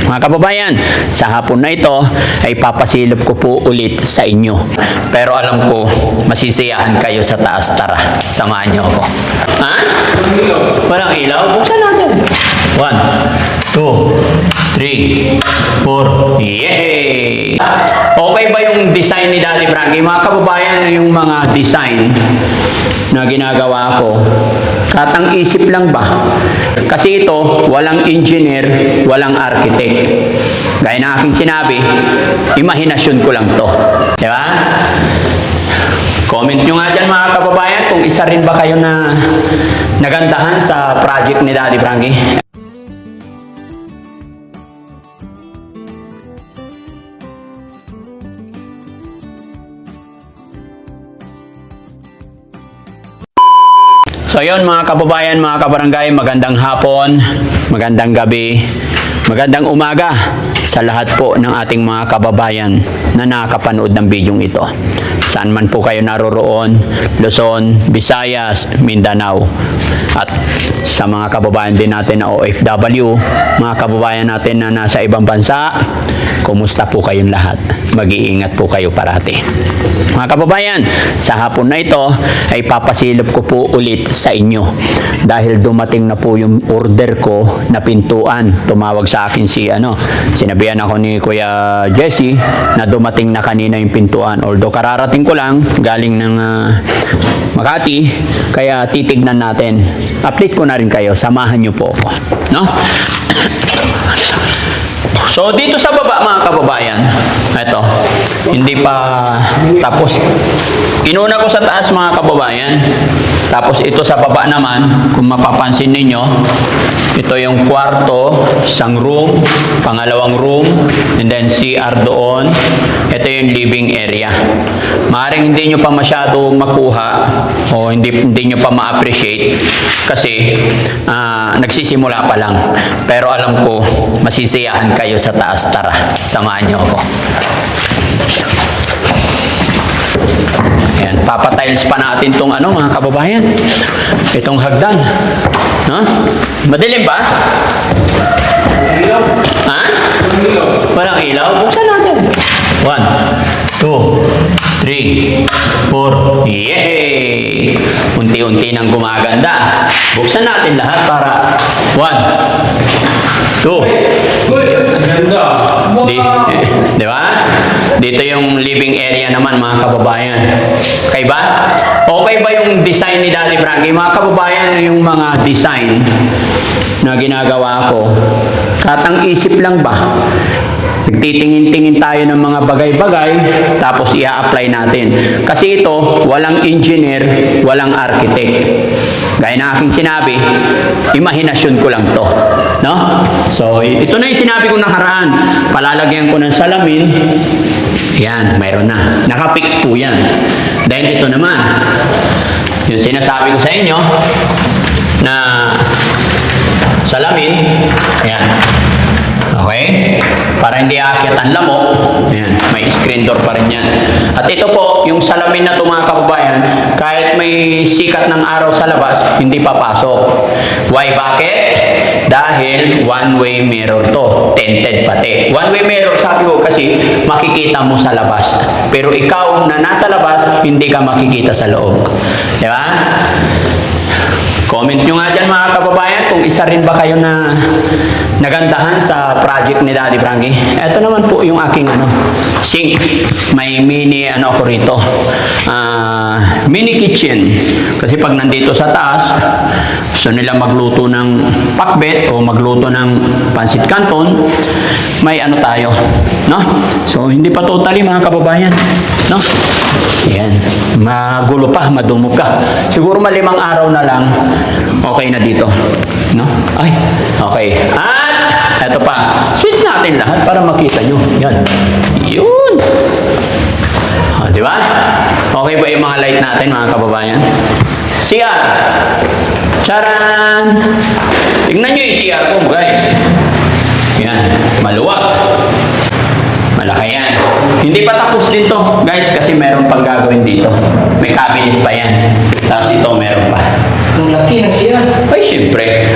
Mga kababayan, sa hapon na ito ay papasilip ko po ulit sa inyo. Pero alam ko, masisiyahan kayo sa taas. Tara, samahan niyo ako. Ha? Walang ilaw? Buksan natin. 1, 2, 3, 4. Yay! Okay ba yung design ni Daddy Frankie? Mga kababayan, yung mga design na ginagawa ko, katang isip lang ba? Kasi ito, walang engineer, walang architect. Gaya na aking sinabi, imahinasyon ko lang to. Di ba? Comment nyo nga dyan mga kababayan kung isa rin ba kayo na nagandahan sa project ni Daddy Frankie. So yun mga kababayan, mga kabarangay, magandang hapon, magandang gabi, magandang umaga sa lahat po ng ating mga kababayan na nakapanood ng bidyong ito. Saan man po kayo naroroon, Luzon, Visayas, Mindanao, at sa mga kababayan din natin na OFW, mga kababayan natin na nasa ibang bansa, kumusta po kayong lahat? Mag-iingat po kayo parati. Mga kababayan, sa hapon na ito ay papasilip ko po ulit sa inyo dahil dumating na po yung order ko na pintuan. Tumawag sa akin sinabihan ako ni Kuya Jesse na dumating na kanina yung pintuan. Although kararating ko lang galing ng Makati, kaya titignan natin. Update ko na rin kayo, samahan nyo po ako, no? So dito sa baba mga kababayan, ito, hindi pa tapos. Inuna ko sa taas mga kababayan, tapos ito sa baba naman, kung mapapansin ninyo, ito yung kwarto, isang room, pangalawang room, and then CR doon. Ito yung living area. Maaaring hindi nyo pa masyado makuha o hindi nyo pa ma-appreciate kasi nagsisimula pa lang. Pero alam ko, masisiyahan kayo sa taas. Tara, samahan nyo ako. Ayan, papatiles pa natin itong mga kababayan. Itong hagdan. No? Madilim ba? Ha? Walang ilaw? Buksan natin. 1, 2, 3, 4. Yay! Unti-unti nang gumaganda. Buksan natin lahat para 1, 2. Di ba? Dito yung living area naman mga kababayan. Okay ba? Okay ba yung design ni Daddy Frankie? Mga kababayan, yung mga design na ginagawa ko, katang isip lang ba? Nagtitingin-tingin tayo ng mga bagay-bagay, tapos i-apply natin. Kasi ito, walang engineer, walang architect. Gaya na aking sinabi, imahinasyon ko lang to. No? So, ito na yung sinabi ko nakaraan. Palalagyan ko ng salamin. Yan, mayroon na. Nakapix po yan. Dahil ito naman, yung sinasabi ko sa inyo, na salamin, ayan. Okay? Para hindi aakyat ang lamok. Ayan, may screen door pa rin yan. At ito po, yung salamin na ito mga kababayan, kahit may sikat ng araw sa labas, hindi papasok. Why? Bakit? Dahil one-way mirror to. Tinted pati. One-way mirror, sabi ko kasi, makikita mo sa labas. Pero ikaw na nasa labas, hindi ka makikita sa loob. Di ba? Comment nyo nga dyan mga kababayan kung isa rin ba kayo na nagandahan sa project ni Daddy Frankie. Ito naman po yung aking sink. May mini ako rito. Mini kitchen. Kasi pag nandito sa taas, gusto nila magluto ng pakbet o magluto ng pansit canton, may tayo. No? So, hindi pa totally mga kababayan. No? Ayan. Magulo pa, madumog ka. Siguro 5 araw na lang, okay na dito. No? Ay, okay. At, eto pa. Switch natin lahat para makita nyo. Yan. Yun. Di ba? Okay ba yung mga light natin, mga kababayan? CR. Charan! Tingnan nyo yung CR ko, guys. Yan. Maluwag. Malaki yan. Hindi pa tapos din to, guys, kasi meron pang gagawin dito. May cabinet pa yan. Tapos ito, meron pa. Ang laki ng CR. Ay, syempre.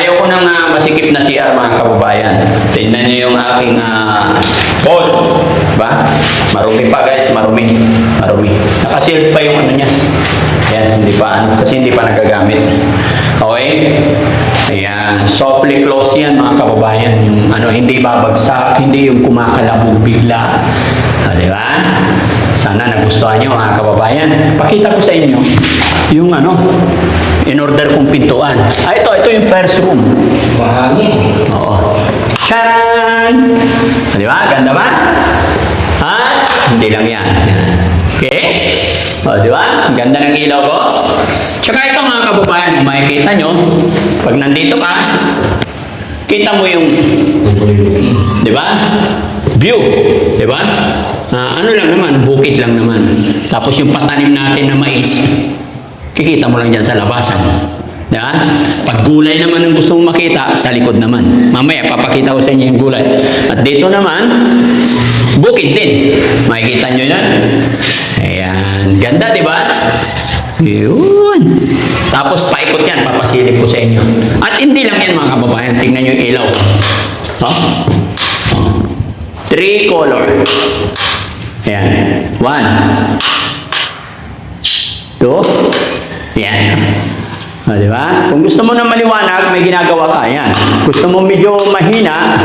Ayaw ko ng masikip na CR mga kababayan. Tingnan niyo yung aking bowl. Diba? Marumi pa guys, marumi. Marumi. Nakasealed pa yung ano niya. Ayan, hindi pa kasi hindi pa nagagamit. Okay? Ayan, softly close yan mga kababayan. Yung hindi babagsak, hindi yung kumakalabog bigla. Di ba? Sana nagustuhan nyo mga kababayan. Pakita ko sa inyo yung in order kong pintuan. Ito yung first room. Mahangin. Oo. Charan! Di ba? Ganda ba? Ha? Hindi lang yan. Okay? O, di ba? Ang ganda ng ilaw ko. Tsaka ito mga kababayan, kung makikita nyo, pag nandito ka, kita mo yung, di ba? View. Di ba? Ano lang naman, bukid lang naman. Tapos yung patanim natin na mais, kikita mo lang dyan sa labasan. Di ba? Pag gulay naman ang gusto mong makita, sa likod naman. Mamaya, papakita ko sa inyo yung gulay. At dito naman, bukid din. Makikita nyo yan? Ayan. Ganda, di ba? Yun. Tapos paikot yan, papasilip ko sa inyo. At hindi lang yan mga kababayan. Tingnan nyo yung ilaw. Oh. 3 color. Ayan. 1. 2. Ayan. O, di ba? Kung gusto mo na maliwanag, may ginagawa ka. Ayan. Gusto mo medyo mahina.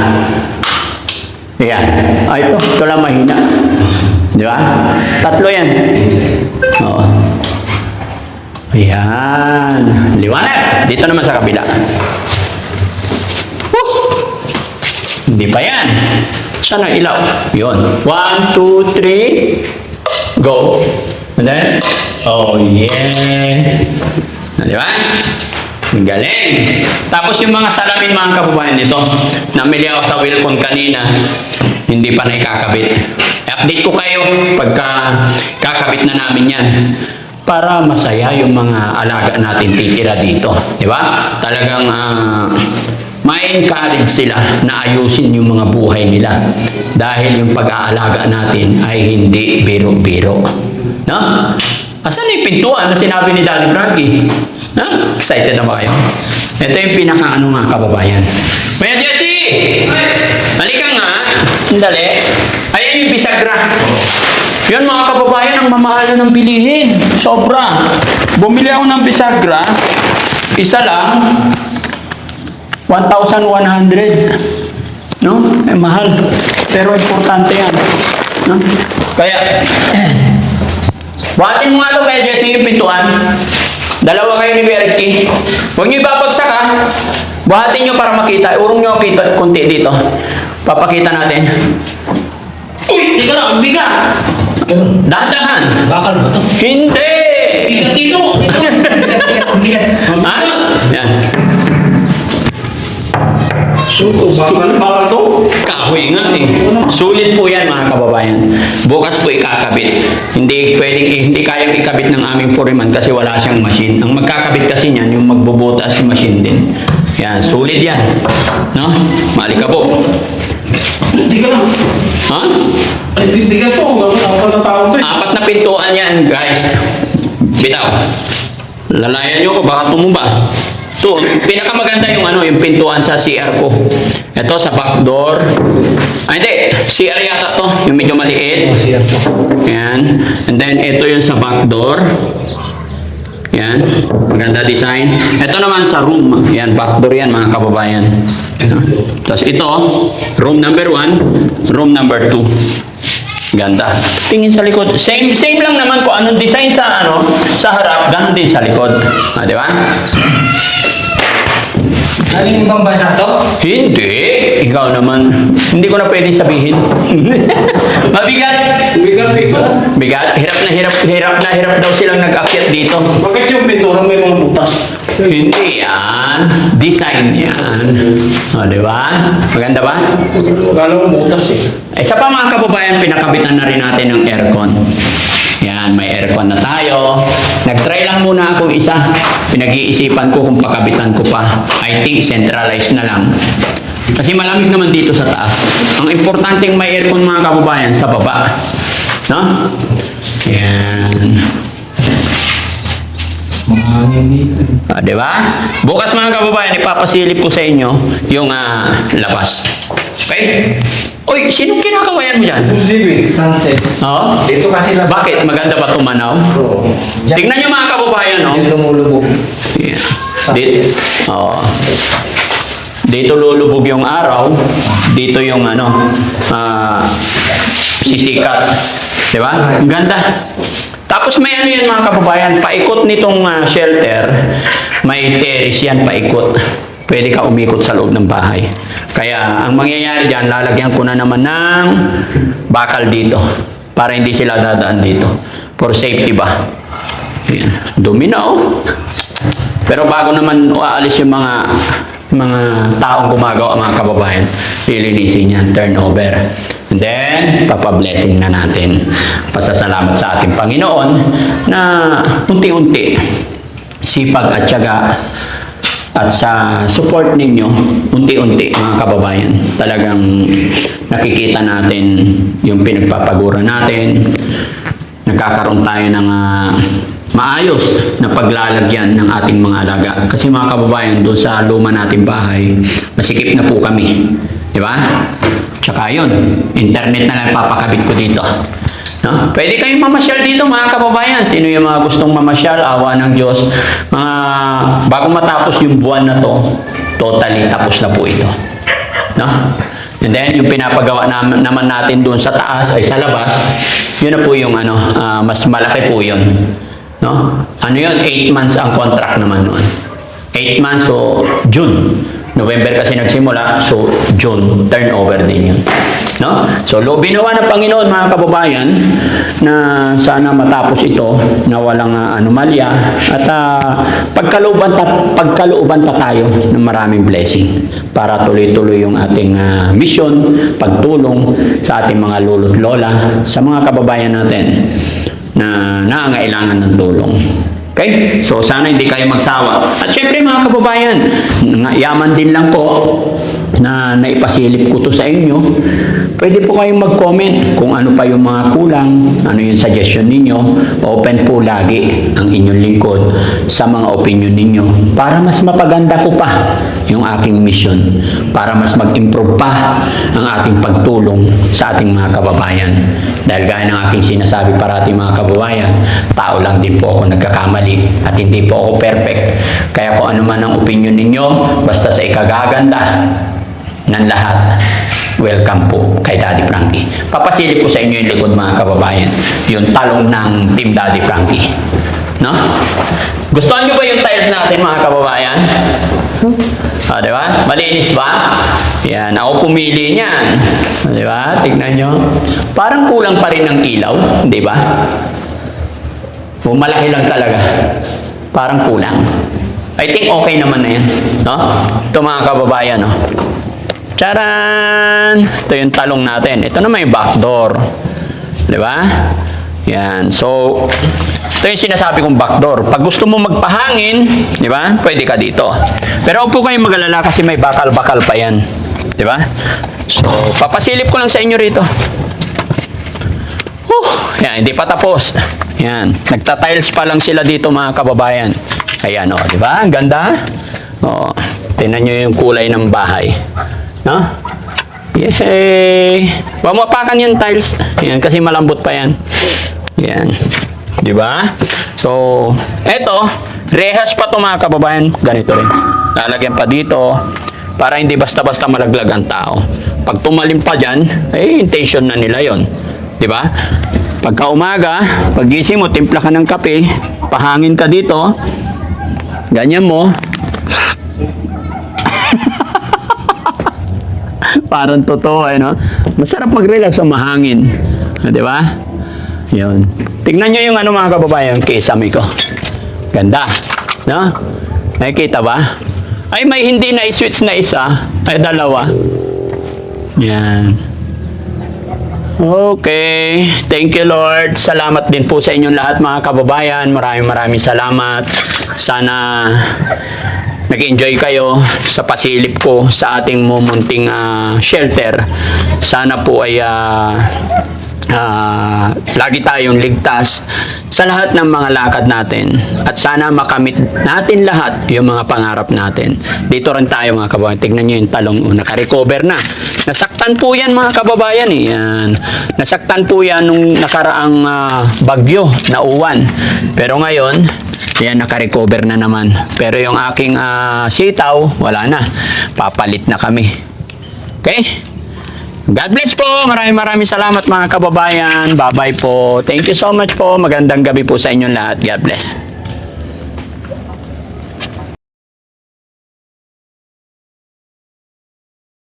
Ayan. Ito lang mahina. Di ba? 3 yan. Oo. Ayan. Liwanag. Dito naman sa kabila. Hindi pa yan. Saan ang ilaw? Yun. 1, 2, 3. Go. And then, oh yeah. Di ba? Ang galing. Tapos yung mga salamin mga kababayan nito, namili ako sa Wilcon kanina, hindi pa na ikakabit. Update ko kayo pagka kakabit na namin yan para masaya yung mga alaga natin titira dito. Di ba? Talagang ma-encourage sila na ayusin yung mga buhay nila dahil yung pag-aalaga natin ay hindi biro-biro. No? Asan yung pintuan na sinabi ni Daddy Frankie? Ha? Excited na ba kayo? Ito yung pinaka-ano nga kababayan. Kuya Jesse! Halika nga. Dali. Ayan yung bisagra. Yan mga kababayan, ang mamahal ng bilihin. Sobra. Bumili ako ng bisagra. Isa lang. 1,100. No? Eh, mahal. Pero importante yan. No? Kaya, buhatin mo nga ito kaya Jesse yung pintuan. Dalawa kayo ni Bereski. Huwag niyo ibabagsak ha. Buhatin niyo para makita. Urong niyo kita konti dito. Papakita natin. Uy! Hindi ka lang. Bigat. Dahan-dahan. Bakal ba ito? Hindi! Bigat dito. Bigat. Ha? Yan. Suto. Bakal to? Kahoy nga eh. Sulit po yan mga kababayan. Bukas po ikakabit. Hindi kayang ikabit ng aming foreman kasi wala siyang machine. Ang magkakabit kasi niyan, yung magbubutas yung machine din. Yan, sulit yan. No? Mali ka po. Hindi ka lang. Ha? Hindi ka po. Apat na tao to eh. 4 na pintuan yan, guys. Bitaw. Lalayan nyo ko, baka tumumba. Ito, pinakamaganda yung yung pintuan sa CR ko. Ito sa back door. Hindi, CR yata to, yung medyo maliit. Yan. And then ito yung sa back door. Yan. Maganda design. Ito naman sa room. Yan, back door yan mga kababayan. Tapos ito, room number 1, room number 2. Ganda. Tingin sa likod. Same lang naman kung anong design sa sa harap, ganun din sa likod. Di ba? Galing ibang bansa to? Hindi. Ikaw naman. Hindi ko na pwedeng sabihin. Mabigat. Bigat. Hirap daw silang nag-akyat dito. Bakit yung pintura may mga butas? Hindi yan. Design yan. O, di ba? Maganda ba? Gano'ng butas eh. Isa pa mga kababayan, pinakabitan na rin natin ng aircon. Yan, may aircon na tayo. Nag-try lang muna akong isa. Pinag-iisipan ko kung pakabitan ko pa. I think centralized na lang. Kasi malamig naman dito sa taas. Ang importante may aircon mga kababayan sa baba. No? Yan. Mahangin dito. Di ba? Bukas mga kababayan, ipapasilip ko sa inyo yung labas. Okay? Uy, sinong kinakawayan mo dyan? Sunset. Oo? Dito kasi na. Bakit? Maganda ba tumanaw? Oo. Tingnan nyo mga kababayan, no? Dito lumulubog. Yeah. Dito, oo. Dito lulubog yung araw, dito yung sisikat. Di ba? Ang ganda. Tapos may ano yan mga kababayan, paikot nitong shelter, may terrace yan paikot. Pwede ka umikot sa loob ng bahay. Kaya ang mangyayari dyan, lalagyan ko na naman ng bakal dito para hindi sila dadaan dito. For safety ba? Ayan. Dumi na oh. Pero bago naman aalis yung mga taong gumagawa mga kababayan, lilinisin yan, turnover. And then, papablessing na natin. Pasasalamat sa ating Panginoon na unti-unti sipag at tiyaga at sa support ninyo, unti-unti mga kababayan, talagang nakikita natin yung pinagpapagura natin, nagkakaroon tayo ng maayos na paglalagyan ng ating mga alaga. Kasi mga kababayan, doon sa luma nating bahay, masikip na po kami. Di ba? Tsaka yun, internet na lang papakabit ko dito. No? Pwede kayong mamasyal dito mga kababayan. Sino yung mga gustong mamasyal? Awa ng Diyos. Bago matapos yung buwan na to, totally tapos na po ito. No? And then, yung pinapagawa naman natin doon sa taas, ay sa labas, yun na po yung mas malaki po yun. No? Ano yun? 8 months ang contract naman noon. 8 months, so June. November kasi nagsimula, so June, turnover din yun. No? So, binawa ng Panginoon mga kababayan na sana matapos ito na walang anomalya at pagkalooban pa tayo ng maraming blessing para tuloy-tuloy yung ating mission, pagtulong sa ating mga lolo't lola, sa mga kababayan natin na nangangailangan ng tulong. Okay? So, sana hindi kayo magsawa. At syempre mga kababayan, yaman din lang po na naipasilip ko to sa inyo. Pwede po kayong mag-comment kung ano pa yung mga kulang, ano yung suggestion ninyo. Open po lagi ang inyong lingkod sa mga opinion ninyo para mas mapaganda ko pa yung aking mission, para mas mag-improve pa ang ating pagtulong sa ating mga kababayan. Dahil gaya ng aking sinasabi parati mga kababayan, tao lang din po ako nagkakamali at hindi po ako perfect. Kaya kung ano man ang opinion ninyo, basta sa ikagaganda ng lahat, welcome po kay Daddy Frankie. Papasilip ko sa inyo yung likod mga kababayan, yung talong ng Team Daddy Frankie. No? Gustuhan nyo ba yung tiles natin mga kababayan? Di ba? Malinis ba? Yan, ako pumili niyan. Di ba? Tignan nyo. Parang kulang pa rin ng ilaw, di ba? Malaki lang talaga. Parang kulang. I think okay naman na yan. No? Ito mga kababayan, no? Charan! Ito yung talong natin. Ito naman yung backdoor. Di ba? Yan. So, ito yung sinasabi kong backdoor. Pag gusto mo magpahangin, di ba? Pwede ka dito. Pero huwag po kayong mag-alala kasi may bakal-bakal pa yan. Di ba? So, papasilip ko lang sa inyo rito. Yan, hindi pa tapos. Yan. Nagta-tiles pa lang sila dito mga kababayan. Ayan, o. Di ba? Ang ganda. O. Tingnan nyo yung kulay ng bahay. No? Yay! Huwag mo apakan yung tiles. Yan, kasi malambot pa yan. Yan. Di ba? So, eto, rehas pa to mga kababayan. Ganito rin. Lalagyan pa dito para hindi basta-basta malaglag ang tao. Pag tumalim pa dyan, intention na nila yon. Di ba? Pagka umaga, paggising mo, timpla ka ng kape, pahangin ka dito, ganyan mo. Parang totoo, no? Masarap mag-relax sa mahangin. Di ba? Yun. Tignan nyo yung mga kababayan, kisame ko. Ganda. No? Nakikita ba? Ay, may hindi na switch na isa. Ay, dalawa. Yan. Okay. Thank you, Lord. Salamat din po sa inyong lahat, mga kababayan. Maraming salamat. Sana nag-enjoy kayo sa pasilip ko sa ating mumunting shelter. Sana po ay lagi tayong ligtas sa lahat ng mga lakad natin at sana makamit natin lahat yung mga pangarap natin. Dito rin tayo mga kababayan. Tignan nyo yung talong, naka-recover na. Nasaktan po yan mga kababayan eh. Yan. Nasaktan po yan nung nakaraang bagyo na uwan. Pero ngayon, yan, naka-recover na naman. Pero yung aking sitaw, wala na. Papalit na kami. Okay? God bless po. Maraming salamat mga kababayan. Bye-bye po. Thank you so much po. Magandang gabi po sa inyong lahat. God bless.